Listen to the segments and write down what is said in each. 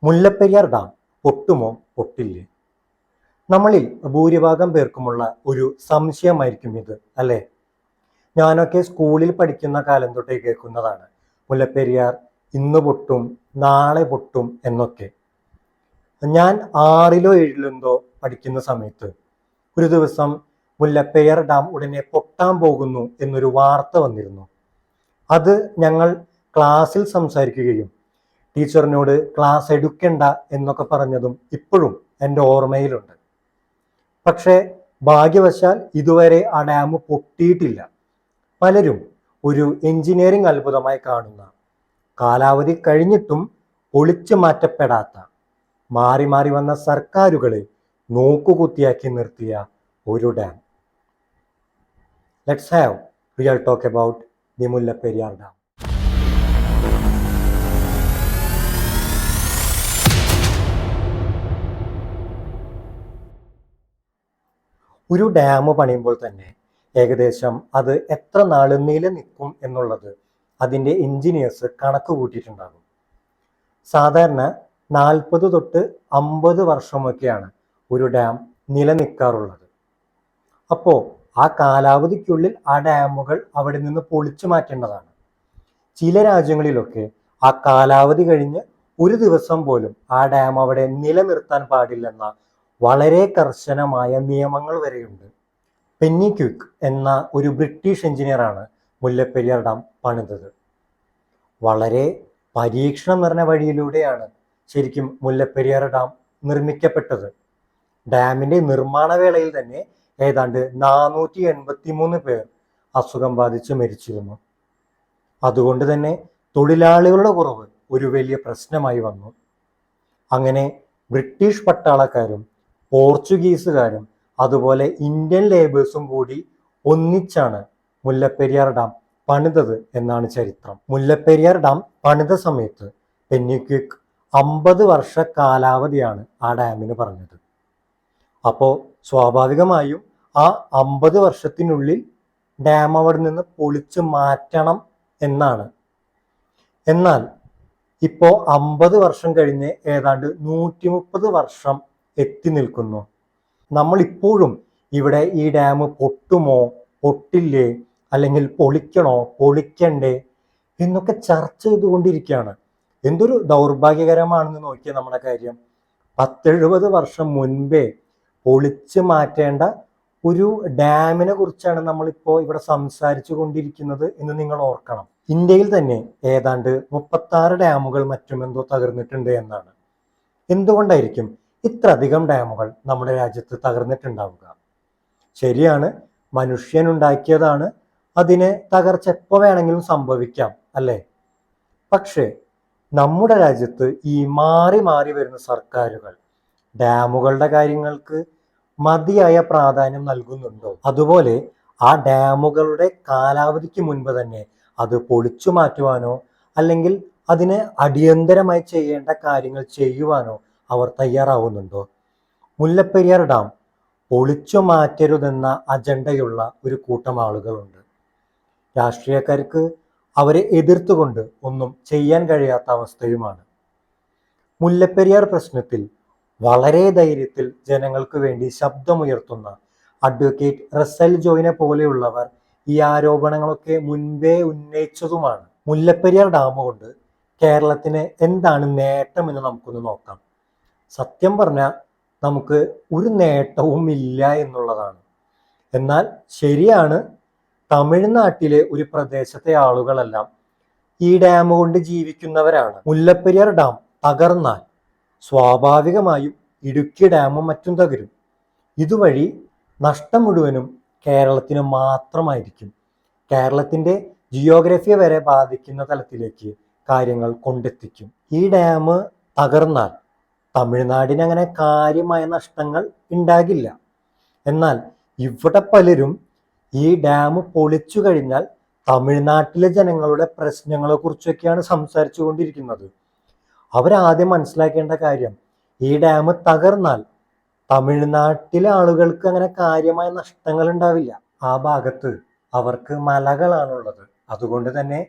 Mullaperiyar dam പൊട്ടുമോ പൊട്ടില്ലേ? നമ്മളിൽ ഭൂരിഭാഗം പേർക്കുമുള്ള ഒരു സംശയമായിരിക്കും ഇത്, അല്ലേ? ഞാനൊക്കെ സ്കൂളിൽ പഠിക്കുന്ന കാലം തൊട്ടേ കേൾക്കുന്നതാണ് മുല്ലപ്പെരിയാർ ഇന്ന് പൊട്ടും, നാളെ പൊട്ടും എന്നൊക്കെ. ഞാൻ ആറിലോ ഏഴിലോ എന്തോ പഠിക്കുന്ന സമയത്ത് ഒരു ദിവസം മുല്ലപ്പെരിയാർ ഡാം ഉടനെ പൊട്ടാൻ പോകുന്നു എന്നൊരു വാർത്ത വന്നിരുന്നു. അത് ഞങ്ങൾ ക്ലാസ്സിൽ സംസാരിക്കുകയും ടീച്ചറിനോട് ക്ലാസ് എടുക്കണ്ട എന്നൊക്കെ പറഞ്ഞതും ഇപ്പോഴും എൻ്റെ ഓർമ്മയിലുണ്ട്. പക്ഷേ ഭാഗ്യവശാൽ ഇതുവരെ ആ ഡാം പൊട്ടിയിട്ടില്ല. പലരും ഒരു എഞ്ചിനീയറിംഗ് അത്ഭുതമായി കാണുന്ന, കാലാവധി കഴിഞ്ഞിട്ടും ഒളിച്ചു മാറ്റപ്പെടാത്ത, മാറി മാറി വന്ന സർക്കാരുകളെ നോക്കുകുത്തിയാക്കി നിർത്തിയ ഒരു dam. Let's have real talk about the Mullaperiyar dam. ഒരു ഡാം പണിയുമ്പോൾ തന്നെ ഏകദേശം അത് എത്ര നാൾ നിലനിൽക്കും എന്നുള്ളത് അതിൻ്റെ എഞ്ചിനീയേഴ്സ് കണക്ക് കൂട്ടിയിട്ടുണ്ടാകും. സാധാരണ 40 തൊട്ട് 50 വർഷമൊക്കെയാണ് ഒരു ഡാം നിലനിൽക്കാറുള്ളത്. അപ്പോൾ ആ കാലാവധിക്കുള്ളിൽ ആ ഡാമുകൾ അവിടെ നിന്ന് പൊളിച്ചു മാറ്റേണ്ടതാണ്. ചില രാജ്യങ്ങളിലൊക്കെ ആ കാലാവധി കഴിഞ്ഞ് ഒരു ദിവസം പോലും ആ ഡാം അവിടെ നിലനിർത്താൻ പാടില്ലെന്ന വളരെ കർശനമായ നിയമങ്ങൾ വരെയുണ്ട്. പെന്നിക്വിക് എന്ന ഒരു ബ്രിട്ടീഷ് എഞ്ചിനീയറാണ് മുല്ലപ്പെരിയാർ ഡാം പണിതത്. വളരെ പരീക്ഷണം നിറഞ്ഞ വഴിയിലൂടെയാണ് ശരിക്കും മുല്ലപ്പെരിയാർ ഡാം നിർമ്മിക്കപ്പെട്ടത്. ഡാമിന്റെ നിർമ്മാണ വേളയിൽ തന്നെ ഏതാണ്ട് 483 പേർ അസുഖം ബാധിച്ച് മരിച്ചിരുന്നു. അതുകൊണ്ട് തന്നെ തൊഴിലാളികളുടെ കുറവ് ഒരു വലിയ പ്രശ്നമായി വന്നു. അങ്ങനെ ബ്രിട്ടീഷ് പട്ടാളക്കാരും പോർച്ചുഗീസുകാരും അതുപോലെ ഇന്ത്യൻ ലേബേഴ്സും കൂടി ഒന്നിച്ചാണ് മുല്ലപ്പെരിയാർ ഡാം പണിതത് എന്നാണ് ചരിത്രം. മുല്ലപ്പെരിയാർ ഡാം പണിത സമയത്ത് പെന്നിക്വിക് 50 വർഷ കാലാവധിയാണ് ആ ഡാമിന് പറഞ്ഞത്. അപ്പോൾ സ്വാഭാവികമായും ആ 50 വർഷത്തിനുള്ളിൽ ഡാം അവിടെ നിന്ന് പൊളിച്ചു മാറ്റണം എന്നാണ്. എന്നാൽ ഇപ്പോൾ 50 വർഷം കഴിഞ്ഞ് ഏതാണ്ട് 130 വർഷം എത്തി നിൽക്കുന്നു. നമ്മൾ ഇപ്പോഴും ഇവിടെ ഈ ഡാം പൊട്ടുമോ പൊട്ടില്ലേ, അല്ലെങ്കിൽ പൊളിക്കണോ പൊളിക്കണ്ടേ എന്നൊക്കെ ചർച്ച ചെയ്തുകൊണ്ടിരിക്കുകയാണ്. എന്തൊരു ദൗർഭാഗ്യകരമാണെന്ന് നോക്കിയ നമ്മുടെ കാര്യം. 70 വർഷം മുൻപേ പൊളിച്ചു മാറ്റേണ്ട ഒരു ഡാമിനെ കുറിച്ചാണ് നമ്മളിപ്പോൾ ഇവിടെ സംസാരിച്ചു കൊണ്ടിരിക്കുന്നത് എന്ന് നിങ്ങൾ ഓർക്കണം. ഇന്ത്യയിൽ തന്നെ ഏതാണ്ട് 36 ഡാമുകൾ മറ്റുമെന്തോ തകർന്നിട്ടുണ്ട് എന്നാണ്. എന്തുകൊണ്ടായിരിക്കും ഇത്ര അധികം ഡാമുകൾ നമ്മുടെ രാജ്യത്ത് തകർന്നിട്ടുണ്ടാവുക? ശരിയാണ്, മനുഷ്യനുണ്ടാക്കിയതാണ്, അതിന് തകർച്ച എപ്പോൾ വേണമെങ്കിലും സംഭവിക്കാം, അല്ലേ? പക്ഷേ നമ്മുടെ രാജ്യത്ത് ഈ മാറി മാറി വരുന്ന സർക്കാരുകൾ ഡാമുകളുടെ കാര്യങ്ങൾക്ക് മതിയായ പ്രാധാന്യം നൽകുന്നുണ്ടോ? അതുപോലെ ആ ഡാമുകളുടെ കാലാവധിക്ക് മുൻപ് തന്നെ അത് പൊളിച്ചു മാറ്റുവാനോ അല്ലെങ്കിൽ അതിന് അടിയന്തരമായി ചെയ്യേണ്ട കാര്യങ്ങൾ ചെയ്യുവാനോ അവർ തയ്യാറാവുന്നുണ്ടോ? മുല്ലപ്പെരിയാർ ഡാം പൊളിച്ചു മാറ്റരുതെന്ന അജണ്ടയുള്ള ഒരു കൂട്ടം ആളുകളുണ്ട്. രാഷ്ട്രീയക്കാർക്ക് അവരെ എതിർത്തുകൊണ്ട് ഒന്നും ചെയ്യാൻ കഴിയാത്ത അവസ്ഥയുമാണ്. മുല്ലപ്പെരിയാർ പ്രശ്നത്തിൽ വളരെ ധൈര്യത്തിൽ ജനങ്ങൾക്ക് വേണ്ടി ശബ്ദമുയർത്തുന്ന അഡ്വക്കേറ്റ് റസൽ ജോയിനെ പോലെയുള്ളവർ ഈ ആരോപണങ്ങളൊക്കെ മുൻപേ ഉന്നയിച്ചതുമാണ്. മുല്ലപ്പെരിയാർ ഡാം കൊണ്ട് കേരളത്തിന് എന്താണ് നേട്ടമെന്ന് നമുക്കൊന്ന് നോക്കാം. സത്യം പറഞ്ഞാൽ നമുക്ക് ഒരു നേട്ടവും ഇല്ല എന്നുള്ളതാണ്. എന്നാൽ ശരിയാണ്, തമിഴ്നാട്ടിലെ ഒരു പ്രദേശത്തെ ആളുകളെല്ലാം ഈ ഡാം കൊണ്ട് ജീവിക്കുന്നവരാണ്. മുല്ലപ്പെരിയാർ ഡാം തകർന്നാൽ സ്വാഭാവികമായും ഇടുക്കി ഡാമും മറ്റും തകരും. ഇതുവഴി നഷ്ടം മുഴുവനും കേരളത്തിന് മാത്രമായിരിക്കും. കേരളത്തിന്റെ ജിയോഗ്രഫിയെ വരെ ബാധിക്കുന്ന തലത്തിലേക്ക് കാര്യങ്ങൾ കൊണ്ടെത്തിക്കും. ഈ ഡാം തകർന്നാൽ തമിഴ്നാടിന് അങ്ങനെ കാര്യമായ നഷ്ടങ്ങൾ ഉണ്ടാകില്ല. എന്നാൽ ഇവിടെ പലരും ഈ ഡാം പൊളിച്ചു കഴിഞ്ഞാൽ തമിഴ്നാട്ടിലെ ജനങ്ങളുടെ പ്രശ്നങ്ങളെ കുറിച്ചൊക്കെയാണ് സംസാരിച്ചു കൊണ്ടിരിക്കുന്നത്. അവരാദ്യം മനസ്സിലാക്കേണ്ട കാര്യം, ഈ ഡാം തകർന്നാൽ തമിഴ്നാട്ടിലെ ആളുകൾക്ക് അങ്ങനെ കാര്യമായ നഷ്ടങ്ങൾ ഉണ്ടാവില്ല. ആ ഭാഗത്ത് അവർക്ക് മലകളാണുള്ളത്. അതുകൊണ്ട് തന്നെ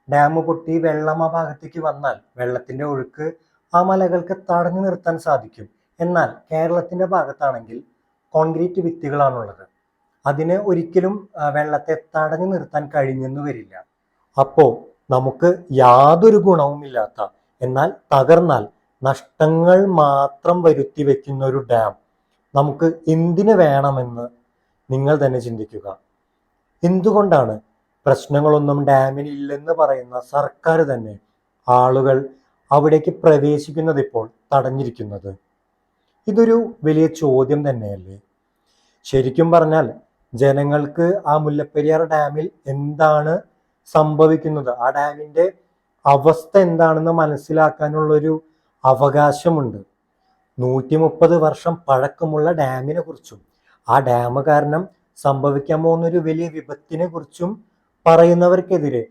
ഡാം പൊട്ടി വെള്ളം ആ ഭാഗത്തേക്ക് വന്നാൽ വെള്ളത്തിന്റെ ഒഴുക്ക് ആ മലകൾക്ക് തടഞ്ഞു നിർത്താൻ സാധിക്കും. എന്നാൽ കേരളത്തിന്റെ ഭാഗത്താണെങ്കിൽ കോൺക്രീറ്റ് ഭിത്തികളാണുള്ളത്. അതിന് ഒരിക്കലും വെള്ളത്തെ തടഞ്ഞു നിർത്താൻ കഴിഞ്ഞെന്ന് വരില്ല. അപ്പോൾ നമുക്ക് യാതൊരു ഗുണവുമില്ലാത്ത, എന്നാൽ തകർന്നാൽ നഷ്ടങ്ങൾ മാത്രം വരുത്തി വെക്കുന്ന ഒരു ഡാം നമുക്ക് എന്തിനു വേണമെന്ന് നിങ്ങൾ തന്നെ ചിന്തിക്കുക. എന്തുകൊണ്ടാണ് പ്രശ്നങ്ങളൊന്നും ഡാമിന് ഇല്ലെന്ന് പറയുന്ന സർക്കാർ തന്നെ ആളുകൾ അവിടേക്ക് പ്രവേശിക്കുന്നത് ഇപ്പോൾ തടഞ്ഞിരിക്കുന്നത്? ഇതൊരു വലിയ ചോദ്യം തന്നെയല്ലേ? ശരിക്കും പറഞ്ഞാൽ ജനങ്ങൾക്ക് ആ മുല്ലപ്പെരിയാർ ഡാമിൽ എന്താണ് സംഭവിക്കുന്നത്, ആ ഡാമിന്റെ അവസ്ഥ എന്താണെന്ന് മനസ്സിലാക്കാനുള്ളൊരു അവകാശമുണ്ട്. 130 വർഷം പഴക്കമുള്ള ഡാമിനെ കുറിച്ചും ആ ഡാം കാരണം സംഭവിക്കാൻ പോകുന്ന ഒരു വലിയ വിപത്തിനെ കുറിച്ചും പറയുന്നവർക്കെതിരെ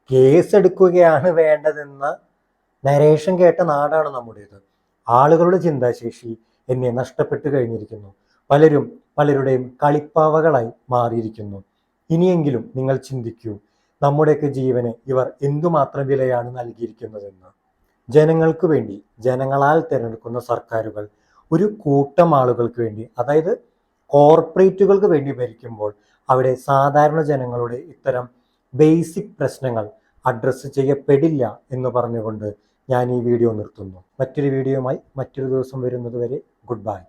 കേസെടുക്കുകയാണ് വേണ്ടതെന്ന നരേഷൻ കേട്ട നാടാണ് നമ്മുടേത്. ആളുകളുടെ ചിന്താശേഷി എന്നെ നഷ്ടപ്പെട്ടു കഴിഞ്ഞിരിക്കുന്നു. പലരും പലരുടെയും കളിപ്പാവകളായി മാറിയിരിക്കുന്നു. ഇനിയെങ്കിലും നിങ്ങൾ ചിന്തിക്കൂ, നമ്മുടെയൊക്കെ ജീവന് ഇവർ എന്തുമാത്രം വിലയാണ് നൽകിയിരിക്കുന്നതെന്ന്. ജനങ്ങൾക്ക് വേണ്ടി ജനങ്ങളാൽ തിരഞ്ഞെടുക്കുന്ന സർക്കാരുകൾ ഒരു കൂട്ടം ആളുകൾക്ക് വേണ്ടി, അതായത് കോർപ്പറേറ്റുകൾക്ക് വേണ്ടി ഭരിക്കുമ്പോൾ അവിടെ സാധാരണ ജനങ്ങളുടെ ഇത്തരം ബേസിക് പ്രശ്നങ്ങൾ അഡ്രസ്സ് ചെയ്യപ്പെടില്ല എന്ന് പറഞ്ഞുകൊണ്ട് ഞാൻ ഈ വീഡിയോ നിർത്തുന്നു. മറ്റൊരു വീഡിയോയുമായി മറ്റൊരു ദിവസം വരുന്നത് വരെ ഗുഡ് ബൈ.